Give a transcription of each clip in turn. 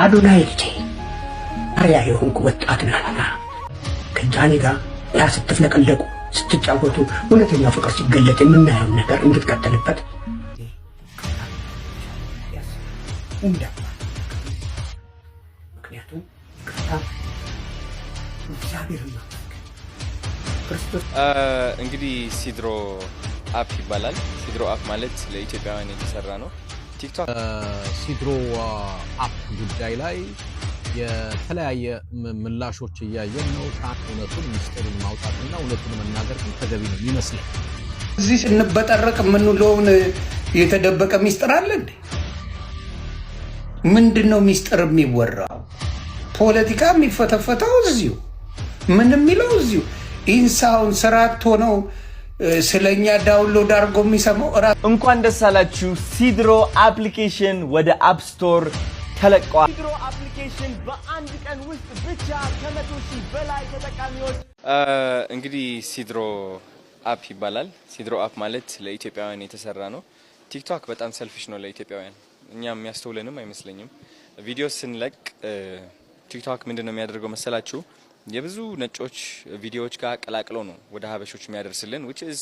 አዶናይ ልጄ አሪያ የሆንኩ ወጣት ነህና ከጃኒ ጋር ያ ስትፍለቀለቁ ስትጫወቱ እውነተኛ ፍቅር ሲገለጥ የምናየው ነገር እንድትቀጥልበት ምክንያቱም እንግዲህ ሲድሮ አፕ ይባላል። ሲድሮ አፕ ማለት ለኢትዮጵያውያን የተሰራ ነው። ቲክቶክ ሲድሮ አፕ ጉዳይ ላይ የተለያየ ምላሾች እያየን ነው። እውነቱን ሚስጥሩን ማውጣትና እውነቱን መናገር ግን ተገቢ ነው ይመስላል። እዚህ ስንበጠረቅ የምንለውን የተደበቀ ሚስጥር አለ እንዴ? ምንድነው ሚስጥር የሚወራው? ፖለቲካ የሚፈተፈተው እዚሁ፣ ምን የሚለው እዚሁ። ኢንሳውን ስርዓት ሆነው ስለኛ ዳውንሎድ አድርጎ የሚሰማው እንኳን ደስ አላችሁ። ሲድሮ አፕሊኬሽን ወደ አፕ ስቶር ተለቋል። ሲድሮ አፕሊኬሽን በአንድ ቀን ውስጥ ብቻ ከ100,000 በላይ ተጠቃሚዎች እንግዲህ ሲድሮ አፕ ይባላል። ሲድሮ አፕ ማለት ለኢትዮጵያውያን የተሰራ ነው። ቲክቶክ በጣም ሰልፊሽ ነው ለኢትዮጵያውያን። እኛም የሚያስተውለንም አይመስለኝም። ቪዲዮ ስንለቅ ቲክቶክ ምንድነው የሚያደርገው መሰላችሁ? የብዙ ነጮች ቪዲዮዎች ጋር ቀላቅለው ነው ወደ ሀበሾች የሚያደርስልን which is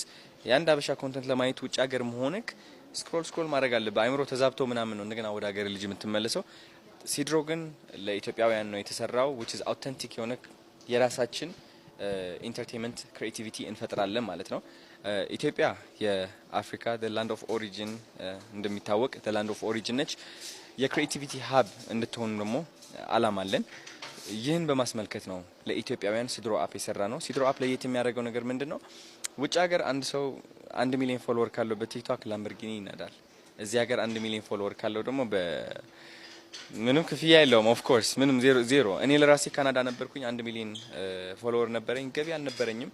የአንድ ሀበሻ ኮንተንት ለማየት ውጭ ሀገር መሆንክ ስክሮል ማድረግ አለብህ። አይምሮ ተዛብቶ ምናምን ነው እንደገና ወደ ሀገር ልጅ የምትመለሰው። ሲድሮ ግን ለኢትዮጵያውያን ነው የተሰራው which is authentic የሆነ የራሳችን ኢንተርቴይንመንት ክሬቲቪቲ እንፈጥራለን ማለት ነው። ኢትዮጵያ የአፍሪካ the land of origin እንደሚታወቅ the land of origin ነች። የክሬቲቪቲ ሀብ እንድትሆን ደግሞ አላማ አለን። ይህን በማስመልከት ነው ለኢትዮጵያውያን ሲድሮ አፕ የሰራ ነው። ሲድሮ አፕ ለየት የሚያደርገው ነገር ምንድነው? ውጭ ሀገር አንድ ሰው 1 ሚሊዮን ፎሎወር ካለው በቲክቶክ ላምበርጊኒ ይነዳል። እዚህ ሀገር 1 ሚሊዮን ፎሎወር ካለው ደግሞ ምንም ክፍያ የለውም። ኦፍ ኮርስ ምንም ዜሮ። እኔ ለራሴ ካናዳ ነበርኩኝ 1 ሚሊዮን ፎሎወር ነበረኝ። ገቢ አልነበረኝም።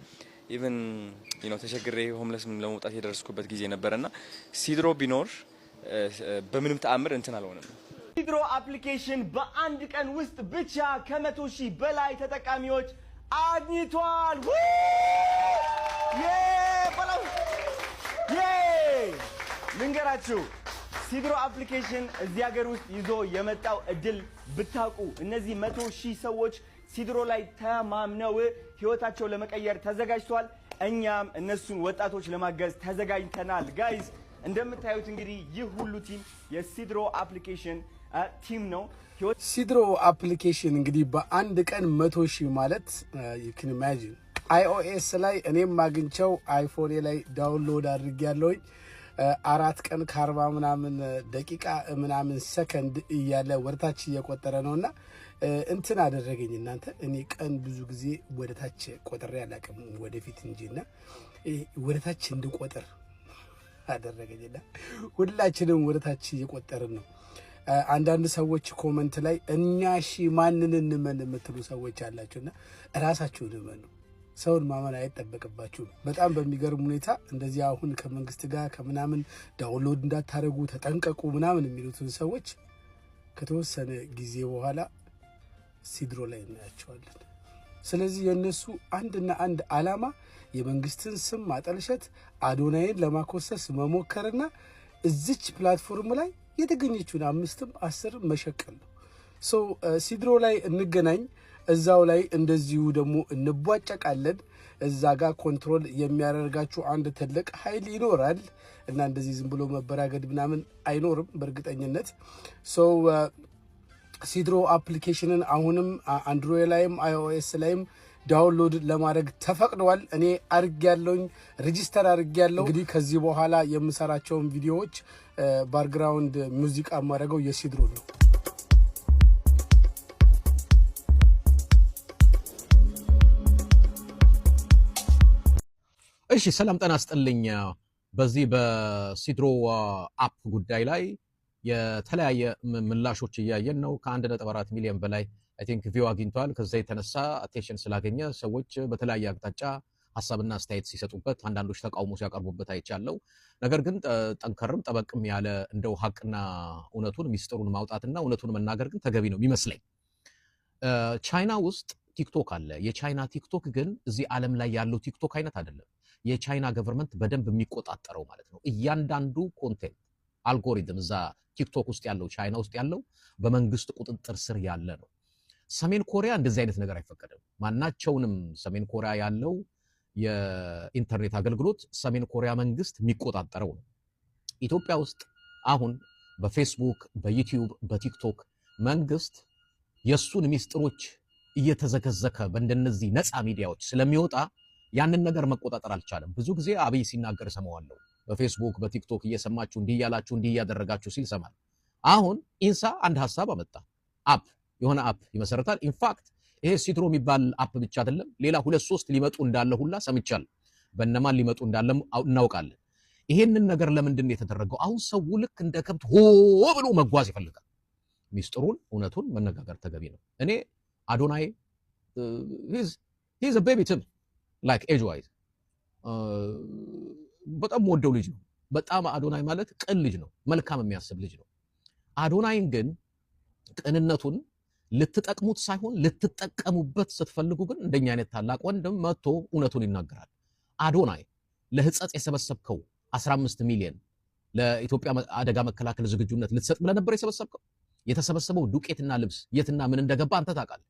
ኢቭን ተቸግሬ ሆምለስ ለመውጣት የደረስኩበት ጊዜ ነበርና ሲድሮ ቢኖር በምንም ተአምር እንትን አልሆነም። ሲድሮ አፕሊኬሽን በአንድ ቀን ውስጥ ብቻ ከ100,000 በላይ ተጠቃሚዎች አግኝቷል። ልንገራችሁ፣ ሲድሮ አፕሊኬሽን እዚህ ሀገር ውስጥ ይዞ የመጣው እድል ብታውቁ፣ እነዚህ 100,000 ሰዎች ሲድሮ ላይ ተማምነው ህይወታቸው ለመቀየር ተዘጋጅተዋል። እኛም እነሱን ወጣቶች ለማገዝ ተዘጋጅተናል። ጋይስ እንደምታዩት እንግዲህ ይህ ሁሉ ቲም የሲድሮ አፕሊኬሽን ቲም ነው። ሲድሮ አፕሊኬሽን እንግዲህ በአንድ ቀን 100,000 ማለት you can imagine iOS ላይ እኔም አግኝቸው አይፎን ላይ ዳውንሎድ አድርጌያለሁኝ። 4 ቀን ከ40 ምናምን ደቂቃ ምናምን ሰከንድ እያለ ወርታች እየቆጠረ ነውና እንትን አደረገኝ። እናንተ እኔ ቀን ብዙ ጊዜ ወደታች ቆጥሬ አላውቅም ወደፊት እንጂና ወደታች እንድቆጥር አደረገኝና ሁላችንም ወደታች እየቆጠርን ነው። አንዳንድ ሰዎች ኮሜንት ላይ እኛሺ ማንን እንመን የምትሉ ሰዎች አላችሁና ራሳችሁን እመኑ። ሰውን ማመን አይጠበቅባችሁም። በጣም በሚገርም ሁኔታ እንደዚህ አሁን ከመንግስት ጋር ከምናምን ዳውንሎድ እንዳታረጉ ተጠንቀቁ ምናምን የሚሉትን ሰዎች ከተወሰነ ጊዜ በኋላ ሲድሮ ላይ እናያቸዋለን። ስለዚህ የነሱ አንድና አንድ አላማ የመንግስትን ስም ማጠልሸት፣ አዶናይን ለማኮሰስ መሞከርና እዚች ፕላትፎርም ላይ የተገኘችውን 5ም 10 መሸቀል ነው። ሲድሮ ላይ እንገናኝ። እዛው ላይ እንደዚሁ ደግሞ እንቧጨቃለን። እዛ ጋር ኮንትሮል የሚያደርጋችሁ አንድ ትልቅ ኃይል ይኖራል እና እንደዚህ ዝም ብሎ መበራገድ ምናምን አይኖርም በእርግጠኝነት። ሲድሮ አፕሊኬሽንን አሁንም አንድሮይድ ላይም iOS ላይም ዳውንሎድ ለማድረግ ተፈቅዷል። እኔ አርጋለሁኝ፣ ሬጂስተር አርጋለሁ። እንግዲህ ከዚህ በኋላ የምሰራቸውን ቪዲዮዎች ባክግራውንድ ሙዚቃ ማድረገው የሲድሮ ነው። እሺ ሰላም ጤና ይስጥልኝ። በዚህ በሲድሮ አፕ ጉዳይ ላይ የተለያየ ምላሾች እያየን ነው። ከ1.4 ሚሊዮን በላይ አይ ቲንክ ቪው አግኝቷል። ከዛ የተነሳ አቴንሽን ስላገኘ ሰዎች በተለያየ አቅጣጫ ሐሳብና አስተያየት ሲሰጡበት፣ አንዳንዶች ተቃውሞ ሲያቀርቡበት አይቻለው። ነገር ግን ጠንከርም ጠበቅም ያለ እንደው ሐቅና እውነቱን ሚስጥሩን ማውጣትና እውነቱን መናገር ግን ተገቢ ነው የሚመስለኝ። ቻይና ውስጥ ቲክቶክ አለ። የቻይና ቲክቶክ ግን እዚህ ዓለም ላይ ያለው ቲክቶክ አይነት አይደለም። የቻይና ገቨርንመንት በደንብ የሚቆጣጠረው ማለት ነው። እያንዳንዱ ኮንቴንት አልጎሪትም እዛ ቲክቶክ ውስጥ ያለው ቻይና ውስጥ ያለው በመንግስት ቁጥጥር ስር ያለ ነው። ሰሜን ኮሪያ እንደዚህ አይነት ነገር አይፈቀድም። ማናቸውንም ሰሜን ኮሪያ ያለው የኢንተርኔት አገልግሎት ሰሜን ኮሪያ መንግስት የሚቆጣጠረው ነው። ኢትዮጵያ ውስጥ አሁን በፌስቡክ፣ በዩቲዩብ፣ በቲክቶክ መንግስት የሱን ሚስጥሮች እየተዘከዘከ በእንደነዚህ ነፃ ሚዲያዎች ስለሚወጣ ያንን ነገር መቆጣጠር አልቻለም። ብዙ ጊዜ አብይ ሲናገር ሰማዋለሁ። በፌስቡክ በቲክቶክ እየሰማችሁ እንዲህ ያላችሁ እንዲህ ያደረጋችሁ ሲል ሰማል። አሁን ኢንሳ አንድ ሐሳብ አመጣ። አፕ የሆነ አፕ ይመሰረታል። ኢንፋክት ይሄ ሲድሮ የሚባል አፕ ብቻ አይደለም፣ ሌላ 2-3 ሊመጡ እንዳለ ሁላ ሰምቻለሁ። በእነማን ሊመጡ እንዳለ እናውቃለን። ይሄንን ነገር ለምንድን ነው የተደረገው? አሁን ሰው ልክ እንደ ከብት ሆ ብሎ መጓዝ ይፈልጋል። ሚስጥሩን እውነቱን መነጋገር ተገቢ ነው። እኔ አዶናይ he's a baby to me like age wise በጣም ወደው ልጅ ነው። በጣም አዶናይ ማለት ቅን ልጅ ነው፣ መልካም የሚያስብ ልጅ ነው። አዶናይን ግን ቅንነቱን ልትጠቅሙት ሳይሆን ልትጠቀሙበት ስትፈልጉ ግን እንደኛ አይነት ታላቅ ወንድም መጥቶ እውነቱን ይናገራል። አዶናይ ለህጸጽ የሰበሰብከው 15 ሚሊዮን ለኢትዮጵያ አደጋ መከላከል ዝግጁነት ልትሰጥ ብለህ ነበር የሰበሰብከው። የተሰበሰበው ዱቄትና ልብስ የትና ምን እንደገባ አንተ ታውቃለህ።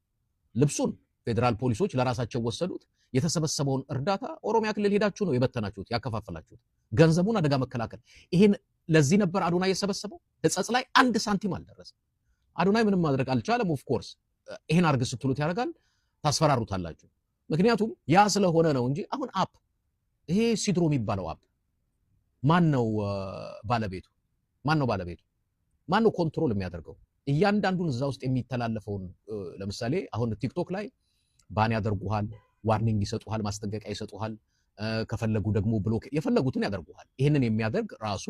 ልብሱን ፌደራል ፖሊሶች ለራሳቸው ወሰዱት። የተሰበሰበውን እርዳታ ኦሮሚያ ክልል ሄዳችሁ ነው የበተናችሁት፣ ያከፋፈላችሁት። ገንዘቡን አደጋ መከላከል ይሄን ለዚህ ነበር አዶናይ የሰበሰበው። ህጸጽ ላይ 1 ሳንቲም አልደረሰም። አዶናይ ምንም ማድረግ አልቻለም። ኦፍ ኮርስ ይሄን አርግ ስትሉት ያደርጋል፣ ታስፈራሩታላችሁ። ምክንያቱም ያ ስለሆነ ነው እንጂ አሁን አፕ ይሄ ሲድሮ የሚባለው አፕ ማን ነው ባለቤቱ? ማን ነው ኮንትሮል የሚያደርገው? እያንዳንዱን እዛ ውስጥ የሚተላለፈውን ለምሳሌ አሁን ቲክቶክ ላይ ባን ያደርጉሃል፣ ዋርኒንግ ይሰጡሃል፣ ማስጠንቀቂያ ይሰጡሃል። ከፈለጉ ደግሞ ብሎክ የፈለጉትን ያደርጉሃል። ይሄንን የሚያደርግ ራሱ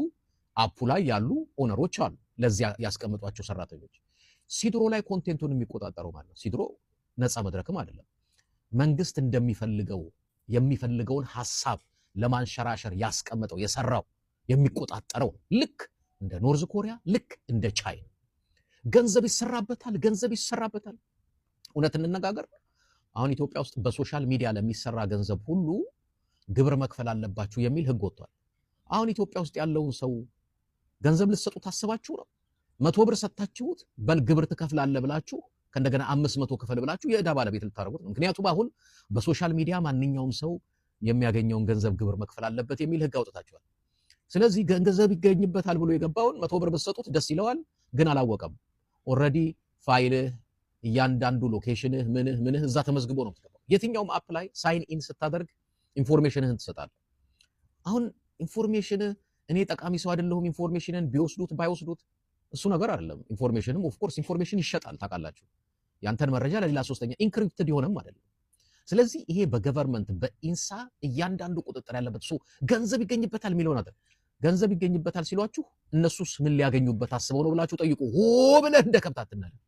አፑ ላይ ያሉ ኦነሮች አሉ፣ ለዚያ ያስቀምጧቸው ሰራተኞች። ሲድሮ ላይ ኮንቴንቱን የሚቆጣጠረው ማለት ነው። ሲድሮ ነፃ መድረክም አይደለም። መንግስት እንደሚፈልገው የሚፈልገውን ሐሳብ ለማንሸራሸር ያስቀመጠው የሰራው የሚቆጣጠረው ልክ እንደ ኖርዝ ኮሪያ ልክ እንደ ቻይና ገንዘብ ይሰራበታል። እውነት እንነጋገር። አሁን ኢትዮጵያ ውስጥ በሶሻል ሚዲያ ለሚሰራ ገንዘብ ሁሉ ግብር መክፈል አለባችሁ የሚል ህግ ወጥቷል። አሁን ኢትዮጵያ ውስጥ ያለውን ሰው ገንዘብ ልትሰጡ ታስባችሁ ነው? 100 ብር ሰጣችሁት በል ግብር ትከፍላለህ ብላችሁ ከእንደገና 500 ክፈል ብላችሁ የዕዳ ባለቤት ልታደርጉት ነው። ምክንያቱም አሁን በሶሻል ሚዲያ ማንኛውም ሰው የሚያገኘውን ገንዘብ ግብር መክፈል አለበት የሚል ህግ አውጥታችኋል። ስለዚህ ገንዘብ ይገኝበታል ብሎ የገባውን 100 ብር ብትሰጡት ደስ ይለዋል፣ ግን አላወቀም። ኦልሬዲ ፋይልህ እያንዳንዱ ሎኬሽንህ ምንህ እዛ ተመዝግቦ ነው የምትገባው። የትኛውም አፕ ላይ ሳይን ኢን ስታደርግ ኢንፎርሜሽንህን ትሰጣለህ። አሁን ኢንፎርሜሽንህ እኔ ጠቃሚ ሰው አይደለሁም ኢንፎርሜሽንን ቢወስዱት ባይወስዱት እሱ ነገር አይደለም። ኢንፎርሜሽንም ኦፍ ኮርስ ኢንፎርሜሽን ይሸጣል ታውቃላችሁ። ያንተን መረጃ ለሌላ ሶስተኛ ኢንክሪፕትድ የሆነም አይደለም። ስለዚህ ይሄ በገቨርንመንት በኢንሳ እያንዳንዱ ቁጥጥር ያለበት ሰው ገንዘብ ይገኝበታል የሚለውን አይደል። ገንዘብ ይገኝበታል ሲሏችሁ እነሱስ ምን ሊያገኙበት አስበው ነው ብላችሁ ጠይቁ። ሆ ብለህ እንደ ከብት አትናገር።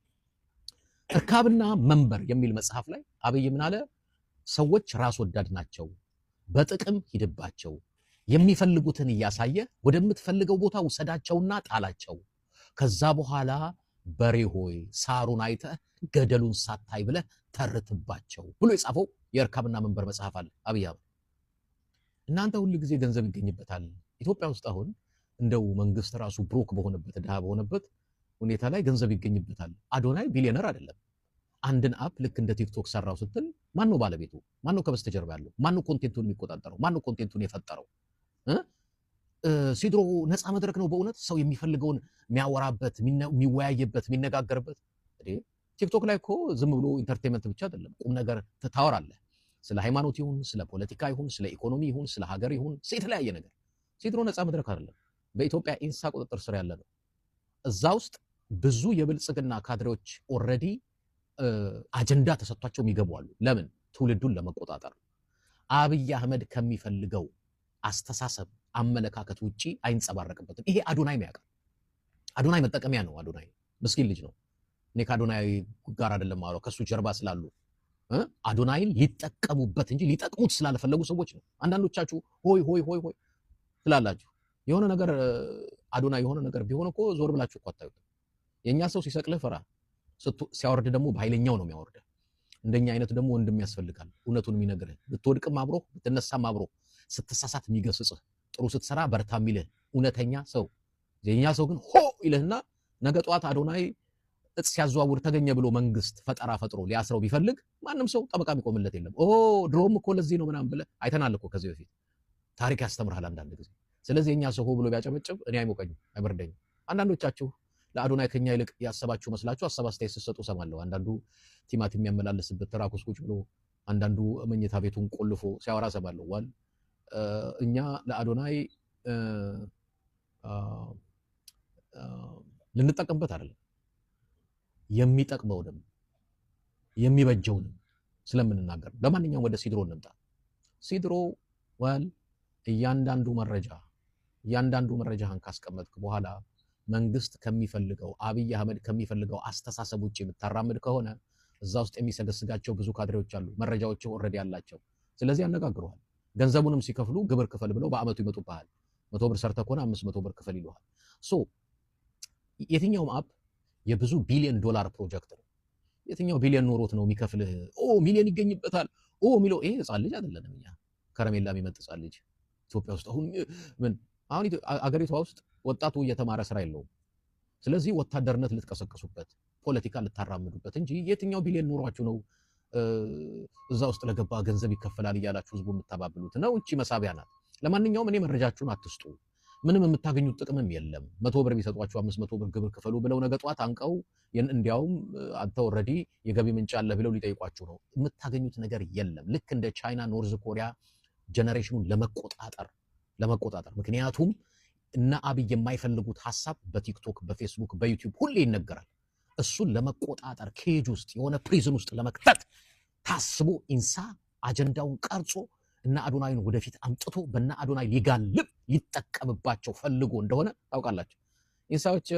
እርካብና መንበር የሚል መጽሐፍ ላይ አብይ ምን አለ? ሰዎች ራስ ወዳድ ናቸው፣ በጥቅም ሂድባቸው፣ የሚፈልጉትን እያሳየ ወደምትፈልገው ቦታ ውሰዳቸውና ጣላቸው። ከዛ በኋላ በሬ ሆይ ሳሩን አይተህ ገደሉን ሳታይ ብለህ ተርትባቸው ብሎ የጻፈው የእርካብና መንበር መጽሐፍ አለ አብይ አህመድ። እናንተ ሁሉ ጊዜ ገንዘብ ይገኝበታል። ኢትዮጵያ ውስጥ አሁን እንደው መንግስት ራሱ ብሮክ በሆነበት ድሃ በሆነበት ሁኔታ ላይ ገንዘብ ይገኝበታል። አዶናይ ቢሊዮነር አይደለም። አንድን አፕ ልክ እንደ ቲክቶክ ሰራው ስትል ማን ነው ባለቤቱ? ማን ነው ከበስተጀርባ ያለው? ማን ነው ኮንቴንቱን የሚቆጣጠረው? ማን ነው ኮንቴንቱን የፈጠረው? ሲድሮ ነፃ መድረክ ነው በእውነት ሰው የሚፈልገውን የሚያወራበት፣ የሚወያየበት፣ የሚነጋገርበት። ቲክቶክ ላይ እኮ ዝም ብሎ ኢንተርቴንመንት ብቻ አይደለም፣ ቁም ነገር ታወራለህ። ስለ ሃይማኖት ይሁን ስለ ፖለቲካ ይሁን ስለ ኢኮኖሚ ይሁን ስለ ሀገር ይሁን የተለያየ ነገር። ሲድሮ ነፃ መድረክ አይደለም፣ በኢትዮጵያ ኢንሳ ቁጥጥር ስር ያለ ነው። እዛ ውስጥ ብዙ የብልጽግና ካድሬዎች ኦልሬዲ አጀንዳ ተሰጥቷቸው የሚገቡ አሉ። ለምን? ትውልዱን ለመቆጣጠር። አብይ አህመድ ከሚፈልገው አስተሳሰብ አመለካከት ውጪ አይንጸባረቅበትም። ይሄ አዶናይ ያውቃል። አዶናይ መጠቀሚያ ነው። አዶናይ ምስኪን ልጅ ነው። እኔ ከአዶናይ ጋር አይደለም ማለት ከሱ ጀርባ ስላሉ አዶናይን ሊጠቀሙበት እንጂ ሊጠቅሙት ስላልፈለጉ ሰዎች ነው። አንዳንዶቻችሁ ሆይ ሆይ ሆይ ሆይ ትላላችሁ። የሆነ ነገር አዶናይ የሆነ ነገር ቢሆን እኮ ዞር ብላችሁ እኮ አታዩት። የኛ ሰው ሲሰቅልህ ፍራ፣ ሲያወርድ ደግሞ በኃይለኛው ነው የሚያወርድ። እንደኛ አይነቱ ደግሞ ወንድም ያስፈልጋል፣ እውነቱን የሚነግርህ፣ ብትወድቅም አብሮ ብትነሳም አብሮ፣ ስትሳሳት የሚገስጽህ፣ ጥሩ ስትሰራ በርታ የሚልህ እውነተኛ ሰው የኛ ሰው ግን ሆ ይልህና ነገ ጧት አዶናይ እጽ ሲያዘዋውር ተገኘ ብሎ መንግስት ፈጠራ ፈጥሮ ሊያስረው ቢፈልግ ማንም ሰው ጠበቃ የሚቆምለት የለም። ድሮም እኮ ለዚህ ነው ምናምን ብለህ አይተናል እኮ ከዚህ በፊት ታሪክ ያስተምርሃል አንዳንድ ጊዜ። ስለዚህ የኛ ሰው ሆ ብሎ ቢያጨበጭብ እኔ አይሞቀኝም አይበርደኝም። አንዳንዶቻችሁ ለአዶናይ ከኛ ይልቅ ያሰባችሁ መስላችሁ ሐሳብ አስተያየት ስትሰጡ ሰማለሁ። አንዳንዱ ቲማቲም የሚያመላልስበት ተራኩስ ቁጭ ብሎ፣ አንዳንዱ መኝታ ቤቱን ቆልፎ ሲያወራ ሰማለሁ። ዋል እኛ ለአዶናይ ልንጠቀምበት አይደለም የሚጠቅመውንም የሚበጀውንም ስለምንናገር። ለማንኛውም ወደ ሲድሮ እንምጣ። ሲድሮ ዋል እያንዳንዱ መረጃህን ካስቀመጥክ በኋላ መንግስት ከሚፈልገው አብይ አህመድ ከሚፈልገው አስተሳሰብ ውጪ የምታራምድ ከሆነ እዛ ውስጥ የሚሰገስጋቸው ብዙ ካድሬዎች አሉ፣ መረጃዎች ኦልሬዲ ያላቸው። ስለዚህ ያነጋግሩሃል። ገንዘቡንም ሲከፍሉ ግብር ክፈል ብለው በአመቱ ይመጡብሃል። 100 ብር ሰርተህ ከሆነ 500 ብር ክፈል ይሉሃል። የትኛውም አፕ የብዙ ቢሊዮን ዶላር ፕሮጀክት ነው። የትኛው ቢሊዮን ኖሮት ነው የሚከፍልህ? ሚሊዮን ይገኝበታል ሚለው ይሄ ህፃን ልጅ አይደለም። እኛ ከረሜላ የሚመጥ ህፃን ልጅ ኢትዮጵያ ውስጥ አሁን አገሪቷ ውስጥ ወጣቱ እየተማረ ስራ የለውም። ስለዚህ ወታደርነት ልትቀሰቅሱበት፣ ፖለቲካ ልታራምዱበት እንጂ የትኛው ቢሊዮን ኖሯችሁ ነው እዛ ውስጥ ለገባ ገንዘብ ይከፈላል እያላችሁ ህዝቡ የምታባብሉት ነው? እቺ መሳቢያ ናት። ለማንኛውም እኔ መረጃችሁን አትስጡ። ምንም የምታገኙት ጥቅምም የለም። 100 ብር ቢሰጧችሁ 500 ብር ግብር ክፈሉ ብለው ነገ ጧት አንቀው እንዲያውም አንተ ኦልሬዲ የገቢ ምንጭ አለ ብለው ሊጠይቋችሁ ነው። የምታገኙት ነገር የለም። ልክ እንደ ቻይና ኖርዝ ኮሪያ ጀነሬሽኑን ለመቆጣጠር ምክንያቱም እና አብይ የማይፈልጉት ሐሳብ በቲክቶክ በፌስቡክ በዩቲዩብ ሁሌ ይነገራል። እሱን ለመቆጣጠር ኬጅ ውስጥ የሆነ ፕሪዝን ውስጥ ለመክተት ታስቦ ኢንሳ አጀንዳውን ቀርጾ እና አዶናይን ወደፊት አምጥቶ በእና አዶናይ ሊጋልብ ሊጠቀምባቸው ፈልጎ እንደሆነ ታውቃላችሁ። ኢንሳዎች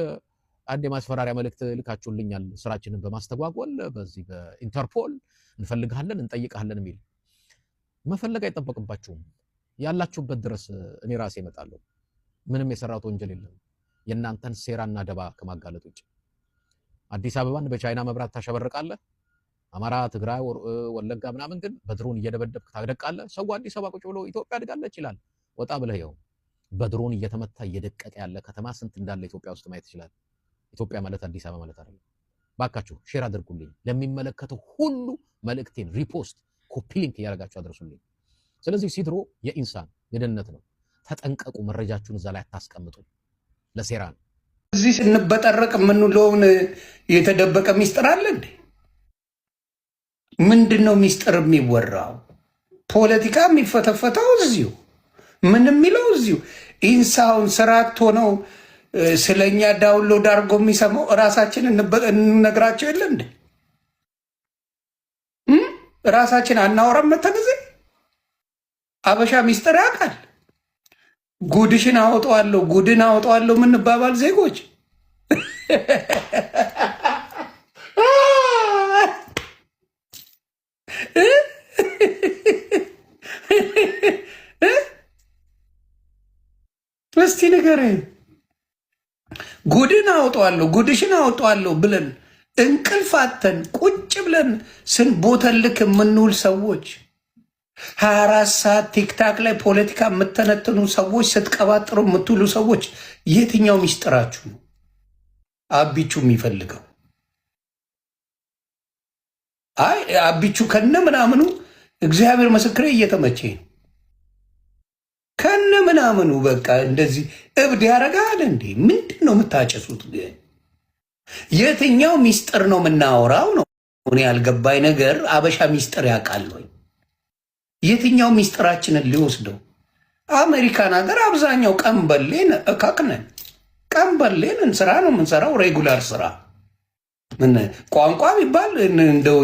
አንድ የማስፈራሪያ መልእክት ልካችሁልኛል። ስራችንን በማስተጓጎል በዚህ በኢንተርፖል እንፈልጋለን እንጠይቃለን የሚል መፈለግ አይጠበቅባችሁም። ያላችሁበት ድረስ እኔ ራሴ እመጣለሁ። ምንም የሰራሁት ወንጀል የለም የእናንተን ሴራና ደባ ከማጋለጥ ውጭ። አዲስ አበባን በቻይና መብራት ታሸበርቃለህ፣ አማራ፣ ትግራይ፣ ወለጋ ምናምን ግን በድሮን እየደበደብክ ታደቃለህ። ሰው አዲስ አበባ ቁጭ ብሎ ኢትዮጵያ አድጋለች ይላል። ወጣ ብለህ ይኸው በድሮን እየተመታ እየደቀቀ ያለ ከተማ ስንት እንዳለ ኢትዮጵያ ውስጥ ማየት ይችላል። ኢትዮጵያ ማለት አዲስ አበባ ማለት አይደለም። ባካችሁ ሼር አድርጉልኝ፣ ለሚመለከተው ሁሉ መልእክቴን ሪፖስት ኮፒ ሊንክ እያደረጋችሁ አድርሱልኝ። ስለዚህ ሲድሮ የኢንሳን የደህንነት ነው። ተጠንቀቁ። መረጃችሁን እዛ ላይ አታስቀምጡ። ለሴራ ነው። እዚህ ስንበጠረቅ የምንለውን የተደበቀ ሚስጥር አለ እንዴ? ምንድነው ሚስጥር የሚወራው? ፖለቲካ የሚፈተፈተው እዚሁ፣ ምን የሚለው እዚሁ። ኢንሳውን ስራት ሆነው ስለኛ ዳውንሎድ አድርጎ የሚሰማው ራሳችን እንነግራቸው የለ እንዴ? ራሳችን አናወራም። መተጊዜ አበሻ ሚስጥር ያውቃል። ጉድሽን አወጣዋለሁ ጉድን አወጣዋለሁ የምንባባል ዜጎች እስቲ ንገረኝ። ጉድን አወጣዋለሁ ጉድሽን አወጣዋለሁ ብለን እንቅልፋተን ቁጭ ብለን ስንቦተልክ የምንውል ሰዎች 24 ሰዓት ቲክታክ ላይ ፖለቲካ የምተነትኑ ሰዎች፣ ስትቀባጥሩ የምትውሉ ሰዎች የትኛው ሚስጥራችሁ ነው አቢቹ የሚፈልገው? አይ አቢቹ ከነ ምናምኑ እግዚአብሔር ምስክሬ እየተመቼ ነው። ከነ ምናምኑ በቃ እንደዚህ እብድ ያደርጋል እንዴ? ምንድን ነው የምታጨሱት? የትኛው ሚስጥር ነው የምናወራው ነው እኔ ያልገባኝ ነገር። አበሻ ሚስጥር ያውቃል ወይ? የትኛው ሚስጥራችንን ሊወስደው? አሜሪካን ሀገር አብዛኛው ቀንበሌን እካክነን ቀንበሌን ስራ ነው የምንሰራው፣ ሬጉላር ስራ። ምን ቋንቋ ቢባል እንደው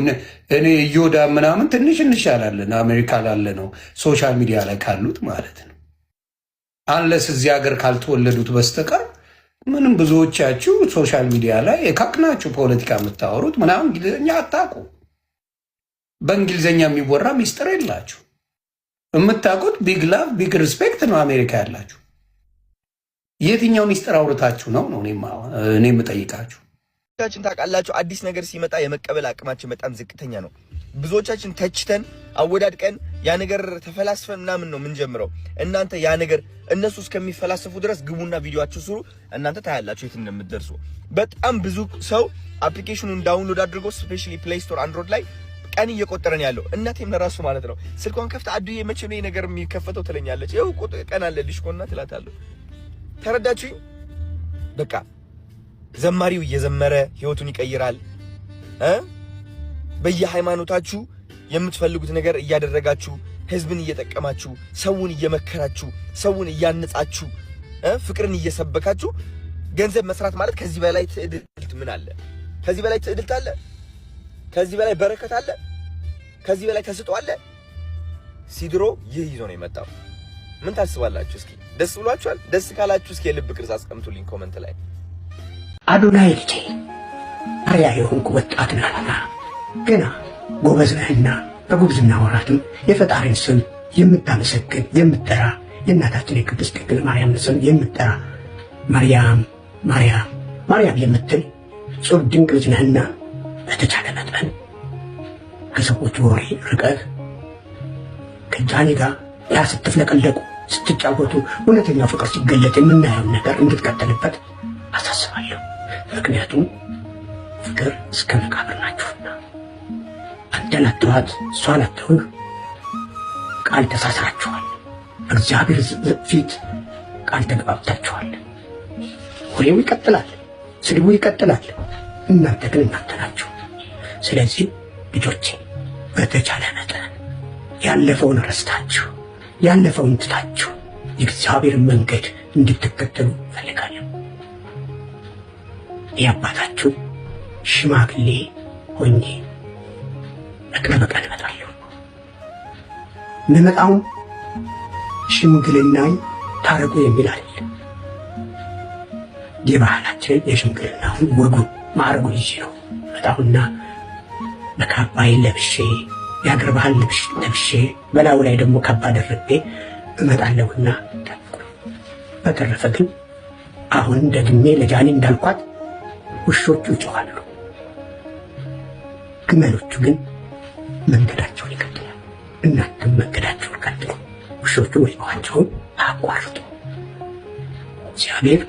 እኔ እዮዳ ምናምን ትንሽ እንሻላለን አሜሪካ ላለ ነው ሶሻል ሚዲያ ላይ ካሉት ማለት ነው። አንለስ እዚህ ሀገር ካልተወለዱት በስተቀር ምንም ብዙዎቻችሁ ሶሻል ሚዲያ ላይ እካክናችሁ ፖለቲካ የምታወሩት ምናምን እንግሊዝኛ አታውቁ። በእንግሊዝኛ የሚወራ ሚስጥር የላችሁ። የምታውቁት ቢግ ላቭ ቢግ ሪስፔክት ነው አሜሪካ ያላችሁ። የትኛው ሚስጥር አውርታችሁ ነው እኔ የምጠይቃችሁ? ታውቃላችሁ፣ አዲስ ነገር ሲመጣ የመቀበል አቅማችን በጣም ዝቅተኛ ነው። ብዙዎቻችን ተችተን አወዳድቀን ያ ነገር ተፈላስፈን ምናምን ነው የምንጀምረው። እናንተ ያ ነገር እነሱ እስከሚፈላሰፉ ድረስ ግቡና ቪዲዮአችሁ ስሩ። እናንተ ታያላችሁ የት እንደምትደርሱ። በጣም ብዙ ሰው አፕሊኬሽኑን ዳውንሎድ አድርጎ ስፔሻሊ ፕሌይ ስቶር አንድሮይድ ላይ ቀን እየቆጠረን ያለው እናቴም ለራሱ ማለት ነው ስልኳን ከፍታ አዱዬ መቼ ነው ነገር የሚከፈተው ትለኛለች። ይኸው ቀን አለልሽ እኮ እና ትላታለሁ። ተረዳችሁኝ? በቃ ዘማሪው እየዘመረ ህይወቱን ይቀይራል። በየሃይማኖታችሁ የምትፈልጉት ነገር እያደረጋችሁ ህዝብን እየጠቀማችሁ ሰውን እየመከራችሁ ሰውን እያነጻችሁ ፍቅርን እየሰበካችሁ ገንዘብ መስራት ማለት ከዚህ በላይ ትዕድልት ምን አለ? ከዚህ በላይ ትዕድልት አለ? ከዚህ በላይ በረከት አለ? ከዚህ በላይ ተስጦ አለ? ሲድሮ ይህ ይዞ ነው የመጣው። ምን ታስባላችሁ? እስኪ ደስ ብሏችኋል? ደስ ካላችሁ እስኪ የልብ ቅርጽ አስቀምጡልኝ ኮሜንት ላይ። አዶናይ ልጄ አርያ የሆንኩ ወጣት ነህና ገና ጎበዝ ነህና በጉብዝና ወራትም የፈጣሪን ስም የምታመሰግን የምትጠራ የእናታችን የቅድስት ድንግል ማርያምን ስም የምትጠራ ማርያም ማርያም ማርያም የምትል ጽብ ድንቅ ልጅ ነህና በተቻለ መጠን ከሰዎች ወሬ ርቀህ ከጃኒ ጋር ያ ስትፍለቀለቁ ስትጫወቱ እውነተኛው ፍቅር ሲገለጥ የምናየውን ነገር እንድትቀጥልበት አሳስባለሁ። ምክንያቱም ፍቅር እስከ መቃብር ናችሁና አንተን አትዋት እሷን አትሁን ቃል ተሳስራችኋል። በእግዚአብሔር ፊት ቃል ተገባብታችኋል። ወሬው ይቀጥላል፣ ስድቡ ይቀጥላል። እናንተ ግን እናንተ ናችሁ። ስለዚህ ልጆቼ በተቻለ መጠን ያለፈውን ረስታችሁ ያለፈውን ትታችሁ የእግዚአብሔርን መንገድ እንድትከተሉ ፈልጋለሁ። የአባታችሁ ሽማግሌ ሆኜ በቀን በቀን እመጣለሁ። የምመጣውም ሽምግልናን ታረቁ የሚል አይደለም። የባህላችን የሽምግልናውን ወጉን ማዕረጉን ይዤ ነው እመጣውና በካባዬን ለብሼ የአገር ባህል ልብስ ለብሼ በላዩ ላይ ደግሞ ካባ ደርቤ እመጣለሁና ጠብቁ። በተረፈ ግን አሁን ደግሜ ለጃኒ እንዳልኳት ውሾቹ ይጮኻሉ፣ ግመሎቹ ግን መንገዳቸውን ይቀጥላሉ። እናንተም መንገዳቸውን ቀጥሉ፣ ውሾቹ ወይባቸውን አቋርጡ። እግዚአብሔር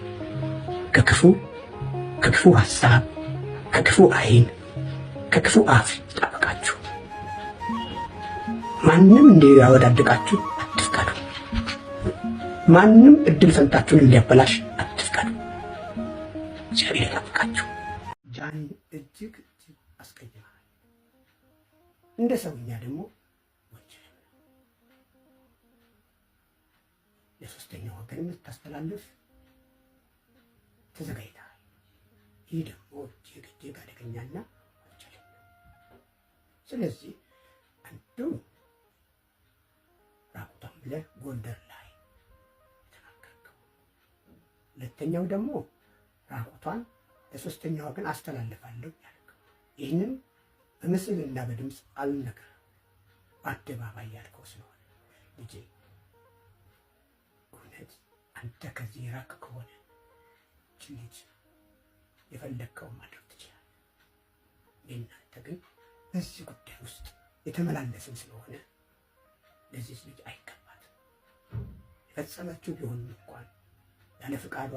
ከክፉ ሐሳብ፣ ከክፉ ዓይን፣ ከክፉ አፍ ይጠብቃችሁ። ማንም እንዲያወዳድቃችሁ አትፍቀዱ። ማንም እድል ፈንታችሁን እንዲያበላሽ አትፍቀዱ። እግዚአብሔር ይጠብቃችሁ። ጃኒ እጅግ አስቀይማል። እንደ ሰውኛ ደግሞ ወንጀል ለሶስተኛ ወገን የምታስተላልፍ ተዘጋጅተሃል። ይህ ደግሞ እጅግ አደገኛና ወንጀል። ስለዚህ አንዱ ራቁቷን ብለህ ጎንደር ላይ የተናገርከው፣ ሁለተኛው ደግሞ ራቁቷን ለሶስተኛ ወገን አስተላልፋለሁ ያልከው፣ ይህንን በምስልና በድምፅ አልነግርህም፣ በአደባባይ ያልከው ስለሆነ ልጄ እውነት አንተ ከዚህ የራቅ ከሆነ ልጅ የፈለግከውን ማድረግ ትችላለህ። እናንተ ግን በዚህ ጉዳይ ውስጥ የተመላለስን ስለሆነ ለዚህ ልጅ አይገባትም። የፈጸመችው ቢሆንም እንኳን ያለ ፍቃዷ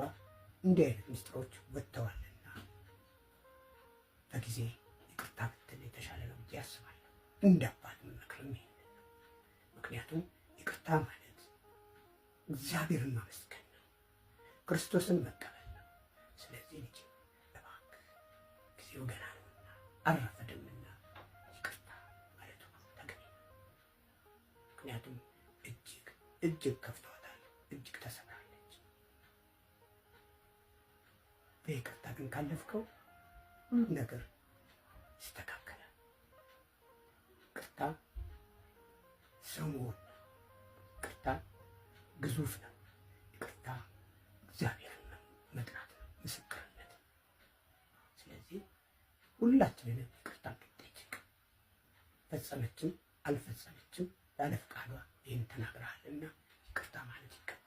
እንዲህ አይነት ምስጢሮች ወጥተዋልና በጊዜ ይቅርታ ብትል የተሻለ ነው ብዬ አስባለሁ። እንደ አባት መክረም ይሄንን ነው። ምክንያቱም ይቅርታ ማለት እግዚአብሔርን ማመስገን ነው፣ ክርስቶስን መቀበል ነው። ስለዚህ ልጅ እባክህ ጊዜው ገና ነውና አልረፈደምና ይቅርታ ማለቱ ተገቢ ነው። ምክንያቱም እጅግ ከፍቷታል፣ እጅግ ተሰብራለች። በይቅርታ ግን ካለፍከው ሁሉ ነገር ይስተካከላል። ይቅርታ ሰው መሆን ነው። ይቅርታ ግዙፍ ነው። ይቅርታ እግዚአብሔርን መጥራት ነው፣ ምስክርነት። ስለዚህ ሁላችንንም ይቅርታ እንድንጠይቅ፣ ፈጸመችም አልፈጸመችም ያለ ፍቃዷ ይህን ተናግረሃልና ይቅርታ ማለት ይገባል።